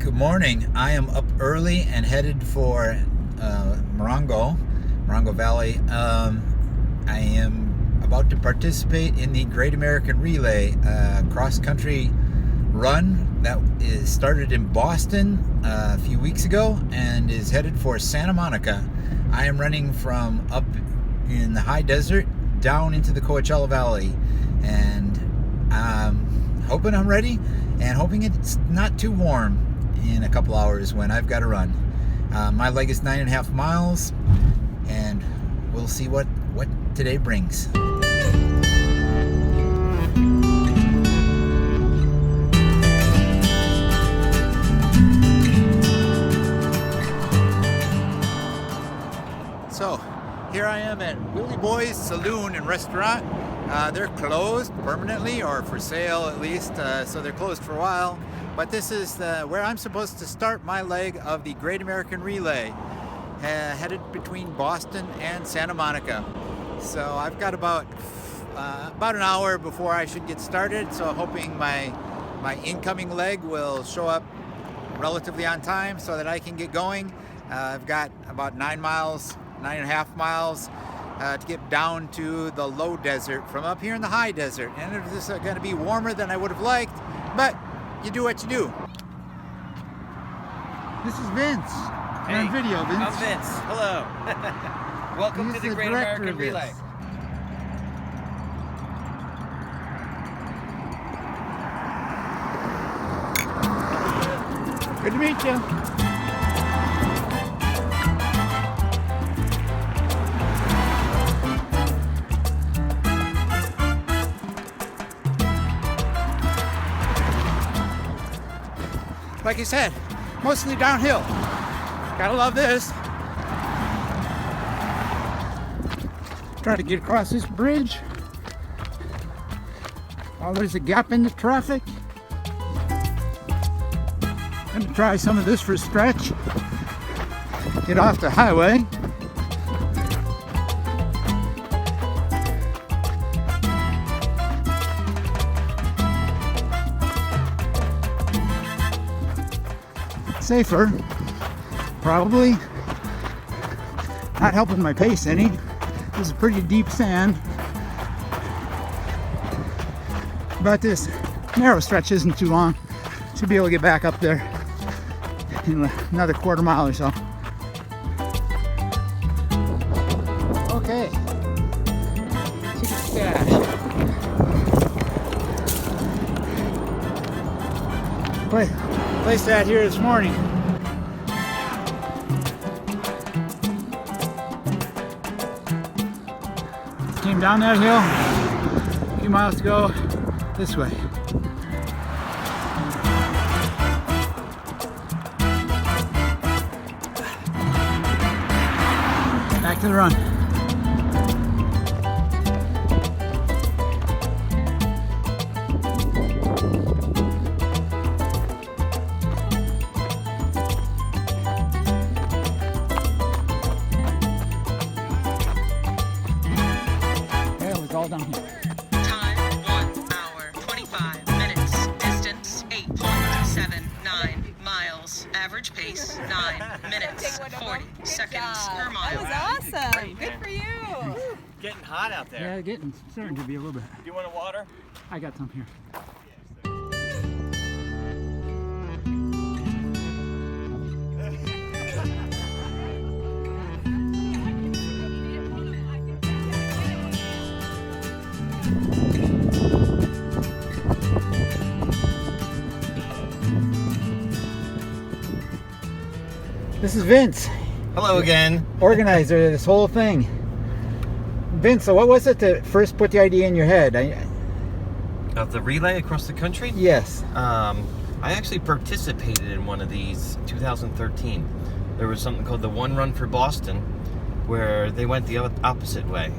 Good morning. I am up early and headed for Morongo Valley. I am about to participate in the Great American Relay cross-country run that is started in Boston a few weeks ago and is headed for Santa Monica. I am running from up in the high desert down into the Coachella Valley, and I'm hoping I'm ready and hoping it's not too warm in a couple hours when I've got to run. My leg is 9.5 miles, and we'll see what today brings. So here I am at Willie Boy's Saloon and Restaurant. They're closed permanently, or for sale at least, so they're closed for a while. But this is where I'm supposed to start my leg of the Great American Relay, headed between Boston and Santa Monica. So I've got about an hour before I should get started, so hoping my incoming leg will show up relatively on time so that I can get going. I've got about 9.5 miles to get down to the low desert from up here in the high desert. And this is going to be warmer than I would have liked, but you do what you do. This is Vince. Hey, you're on video, Vince. I'm Vince. Hello. Welcome to the Great American Relay. Good to meet you. Like I said, mostly downhill. Gotta love this. Try to get across this bridge while there's a gap in the traffic. Gonna try some of this for a stretch. Get off the highway. Safer, probably. Not helping my pace any. This is pretty deep sand, but this narrow stretch isn't too long. Should be able to get back up there in another quarter mile or so. Okay, ticket stash. Placed that here this morning. Came down that hill a few miles to go this way. Back to the run. All down here. Time 1 hour 25 minutes. Distance 8.79 miles. Average pace 9 minutes 40 seconds per mile. That was awesome. Good for you. Getting hot out there. Yeah, starting to be a little bit. Do you want a water? I got some here. This is Vince. Hello again. Organizer of this whole thing. Vince, so what was it that first put the idea in your head? Of the relay across the country? Yes. I actually participated in one of these in 2013. There was something called the One Run for Boston, where they went the opposite way.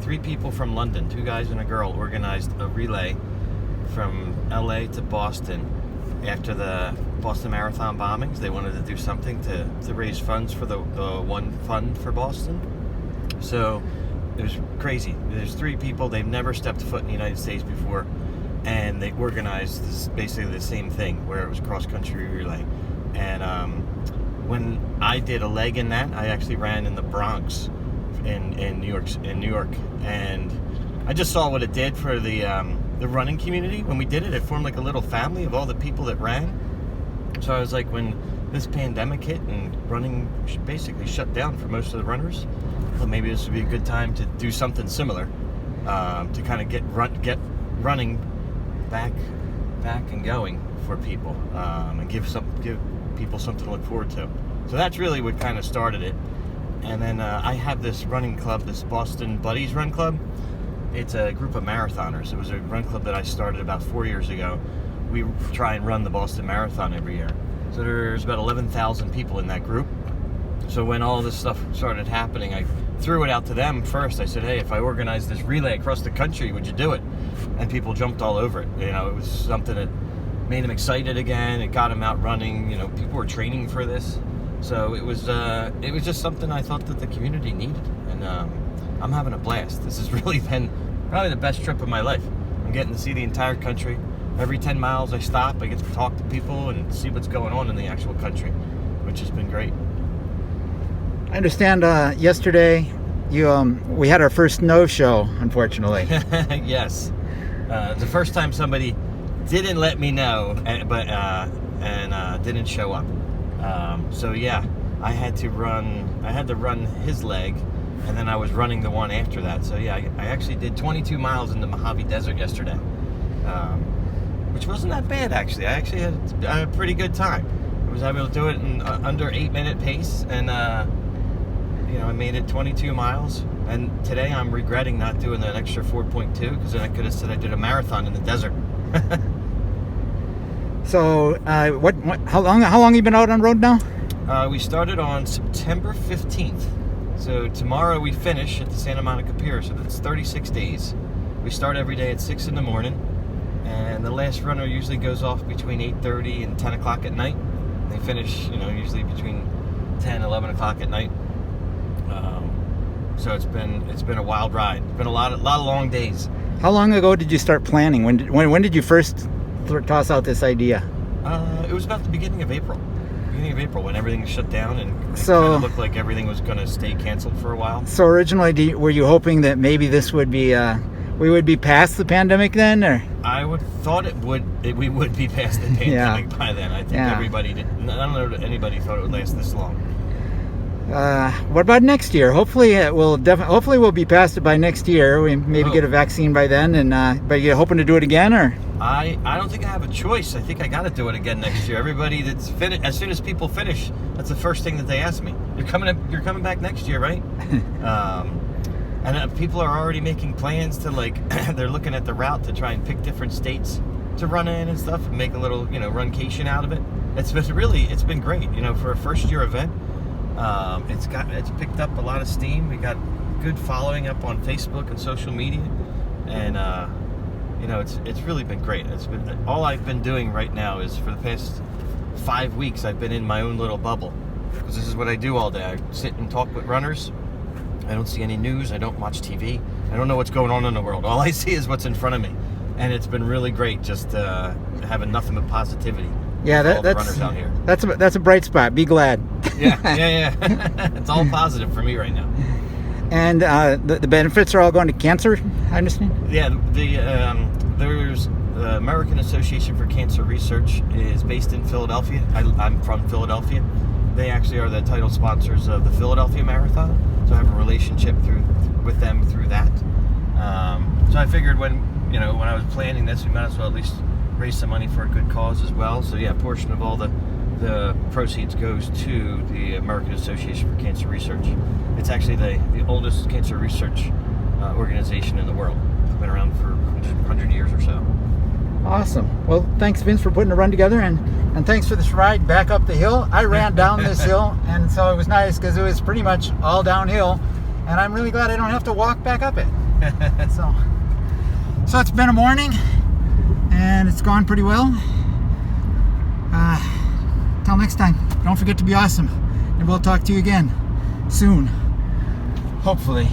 3 people from London, 2 guys and a girl, organized a relay from LA to Boston after the Boston Marathon bombings. They wanted to do something to raise funds for the One Fund for Boston. So it was crazy. There's 3 people, they've never stepped foot in the United States before, and they organized this, basically the same thing, where it was cross-country relay. And when I did a leg in that, I actually ran in the Bronx in New York, and I just saw what it did for the running community. When we did it, it formed like a little family of all the people that ran. So I was like, when this pandemic hit and running basically shut down for most of the runners, well, maybe this would be a good time to do something similar, to kind of get running back and going for people, and give people something to look forward to. So that's really what kind of started it. And then I have this running club, this Boston Buddies Run Club. It's a group of marathoners. It was a run club that I started about 4 years ago. We try and run the Boston Marathon every year. So there's about 11,000 people in that group. So when all this stuff started happening, I threw it out to them first. I said, hey, if I organize this relay across the country, would you do it? And people jumped all over it. You know, it was something that made them excited again. It got them out running. You know, people were training for this. So it was just something I thought that the community needed. And I'm having a blast. This has really been probably the best trip of my life. I'm getting to see the entire country. Every 10 miles I stop, I get to talk to people and see what's going on in the actual country, which has been great. I understand yesterday we had our first no-show, unfortunately. Yes. The first time somebody didn't let me know, but didn't show up. So yeah, I had to run his leg, and then I was running the one after that. So yeah, I actually did 22 miles in the Mojave Desert yesterday, which wasn't that bad actually. I actually had a pretty good time. I was able to do it in under 8-minute pace, and I made it 22 miles. And today I'm regretting not doing an extra 4.2, because then I could have said I did a marathon in the desert. So, how long have you been out on road now? We started on September 15th. So tomorrow we finish at the Santa Monica Pier. So that's 36 days. We start every day at 6 in the morning, and the last runner usually goes off between 8:30 and 10 o'clock at night. They finish, usually between 10, 11 o'clock at night. So it's been a wild ride. It's been a lot of long days. How long ago did you start planning? When did you first toss out this idea? It was about the beginning of April. When everything shut down and it kind of looked like everything was going to stay canceled for a while. So originally, were you hoping that maybe this would be we would be past the pandemic then, or? I thought we would be past the pandemic by then. I think everybody did. I don't know that anybody thought it would last this long. What about next year? Hopefully we'll be past it by next year. We maybe get a vaccine by then. And but you hoping to do it again, or? I don't think I have a choice. I think I got to do it again next year. Everybody that's finished, as soon as people finish, that's the first thing that they ask me. You're coming back next year, right? And people are already making plans to they're looking at the route to try and pick different states to run in and stuff, and make a little runcation out of it. It's been great. For a first year event. It's picked up a lot of steam. We got good following up on Facebook and social media, and it's really been great. It's been all I've been doing right now is for the past 5 weeks I've been in my own little bubble, because this is what I do all day. I sit and talk with runners. I don't see any news. I don't watch TV. I don't know what's going on in the world. All I see is what's in front of me, and it's been really great just having nothing but positivity. Yeah, that's runners out here. That's a bright spot. Be glad. Yeah. It's all positive for me right now. And the benefits are all going to cancer, I understand? Yeah, there's the American Association for Cancer Research is based in Philadelphia. I'm from Philadelphia. They actually are the title sponsors of the Philadelphia Marathon, so I have a relationship with them through that. So I figured when I was planning this, we might as well at least raise some money for a good cause as well. So yeah, a portion of all the proceeds goes to the American Association for Cancer Research. It's actually the oldest cancer research organization in the world. It's been around for 100 years or so. Awesome. Well, thanks, Vince, for putting the run together, and thanks for this ride back up the hill. I ran down this hill, and so it was nice because it was pretty much all downhill, and I'm really glad I don't have to walk back up it. So it's been a morning, and it's gone pretty well. Till next time, don't forget to be awesome, and we'll talk to you again soon, hopefully.